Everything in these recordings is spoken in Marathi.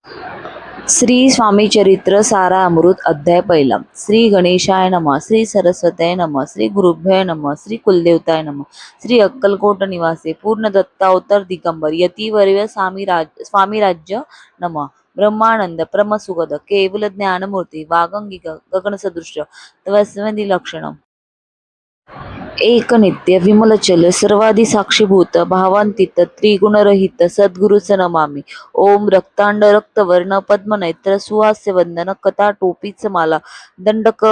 श्री स्वामी चरित्र सारामृत अध्याय पहिला। श्री गणेशाय नमः, श्री सरस्वत्याय नमः, श्री गुरुभ्याय नमः, श्री कुलदेवताय नमः, श्री अक्कलकोट निवासे पूर्ण दत्तावतार दिगंबर यतिवर्य स्वामी राज्य नमः। ब्रह्मानंद परमसुगद केवल ज्ञानमूर्ती वागंगिक गगनसदृश तवस्मि लक्षणम एक नित्य विमलचल सर्वादि साक्षीभूत भावांतीत त्रिगुणरहित सद्गुरुच नमामि। ओम रक्तांड रक्तवर्ण पद्मनेत्र सुहास्य वंदन कथा टोपीच माला दंडक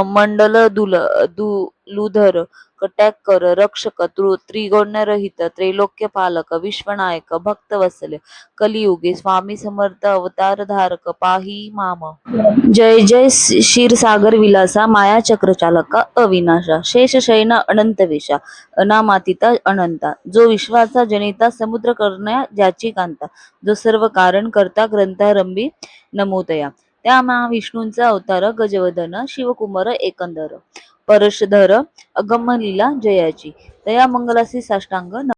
मंडल दुलुधर कटॅकर रक्षक त्रिगुणरहित त्रैलोक्य पालक विश्वनायक भक्तवत्सल कलियुगे स्वामी समर्थ अवतार धारक पाही माम। जय जय क्षीरसागर विलासा माया चक्रचालका अविनाशा शेषशयना अनंतवेशा अनामातीता अनंता जो विश्वाचा जनिता समुद्र करण्या ज्याची कांता जो सर्व कारण करता ग्रंथारंभी नमोतया त्या महाविष्णूंचा अवतार गजवदन शिवकुमार एकंदर परशधर अगमलीला जयाची तया मंगलासी साष्टांग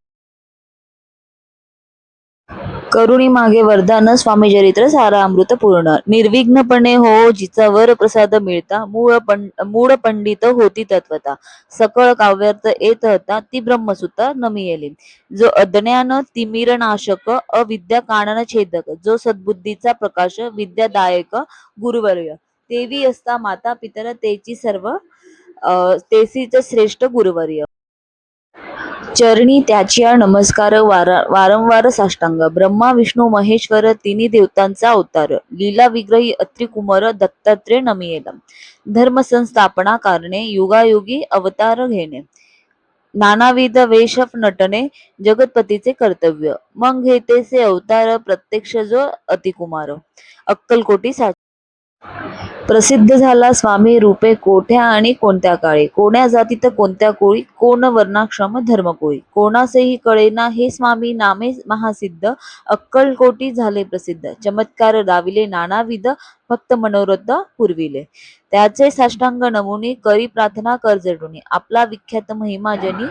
करुणी मागे वरदान स्वामी चरित्र सारा अमृत पूर्ण निर्विघ्नपणे हो जिचा वर प्रसाद मिळता मूळ पंडित होती तत्वता सकळ काव्यार्थ येत होता ती ब्रह्मसुता नमियेली जो अज्ञान तिमिरनाशक अविद्या कानन छेदक जो सद्बुद्धीचा प्रकाश विद्यादायक गुरुवर्य देवी असता माता पितर तेची सर्व तेसीच श्रेष्ठ गुरुवर्य चरणी त्याच्या नमस्कार वारंवार साष्टांग ब्रह्मा विष्णू महेश्वर तिन्ही देवतांचा अवतार लीला विग्रही अत्रि कुमार दत्तात्रय नमियेला धर्म संस्थापना कारणे युगायुगी अवतार घेणे नानाविध वेश नटने जगतपतीचे कर्तव्य मग घेतेसे अवतार प्रत्यक्ष जो अतिकुमार अक्कलकोटी प्रसिद्ध झाला स्वामी रूपे कोठ्या आणि कोणत्या काळी कोण्या जातीत कोणत्या कोळी कोण वर्णाश्रम धर्मकोळी कोणासेही कळेना हे स्वामी नामे महासिद्ध अक्कलकोटी झाले प्रसिद्ध चमत्कार दाविले नानाविध भक्त मनोरथ पुरविले त्याचे साष्टांग नमुनी करी प्रार्थना कर जडुनी आपला विख्यात महिमा जनी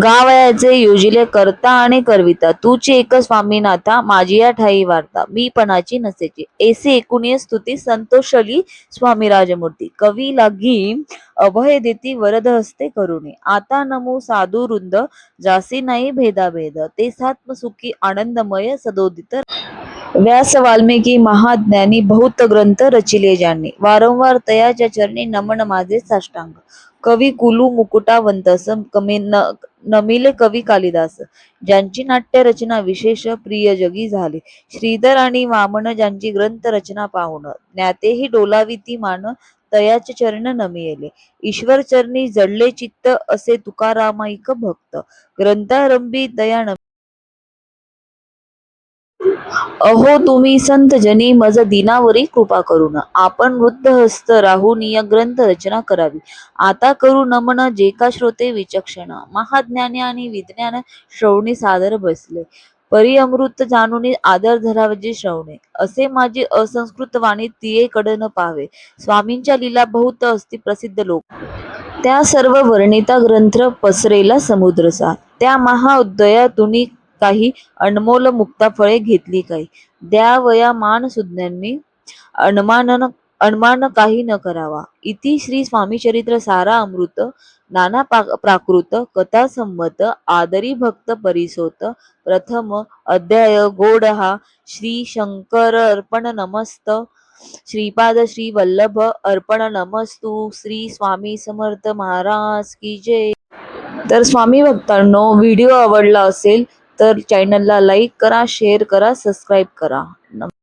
गावयाचे योजिले करता आणि करविता तूची एक स्वामीनाथा माझी या ठाई वार्ता मी पणाची नसेची ऐसे एकुणी स्तुती संतोषली स्वामी राजमूर्ती कवी लागी अभय देती वरद हस्ते करुणे आता नमो साधू वृंद जासी नाही भेदाभेद ते सात्म सुखी आनंदमय सदोदित व्यास वाल्मिकी महाज्ञानी बहुत ग्रंथ रचिले ज्यांनी वारंवार तयाच्या चरणी नमन माझे साष्टांग कवी कुलू मुकुटावंतस नमिले कवी कालिदास ज्यांची नाट्य रचना विशेष प्रिय जगी झाली श्रीधर आणि वामन ज्यांची ग्रंथ रचना पाहुन ज्ञातेही डोलाविती मान तयाचे चरण नमियेले ईश्वर चरणी जडले चित्त असे तुकारामाईक भक्त ग्रंथारंभी दया अहो तुम्ही संत जनी मज दिनावरी कृपा करून आपण वृद्ध हस्त राहून या ग्रंथ रचना करावी आता करू नमन जे का श्रोते विचक्षण महाज्ञानी आणि विज्ञान श्रवणी सादर बसले परी अमृत जाणून आदर धरावजे श्रवणे असे माझी असंस्कृत वाणी तिये कडन पाहावे स्वामींच्या लीला बहुत असती प्रसिद्ध लोक त्या सर्व वर्णिता ग्रंथ पसरेला समुद्रसा त्या महाउदयातून काही अनमोल मुक्ता फळे घेतली काही द्यावया मान सुज्ञांनी अनमान काही न करावा इति श्री स्वामी चरित्र सारा अमृत नाना प्राकृत कथा संमत आदरी भक्त परिसोत प्रथम अध्याय गोड हा श्री शंकर अर्पण नमस्त श्रीपाद श्री वल्लभ अर्पण नमस्तु श्री स्वामी समर्थ महाराज की जय। तर स्वामी भक्तांनो व्हिडिओ आवडला असेल तर चॅनलला लाईक करा शेअर करा सबस्क्राईब करा।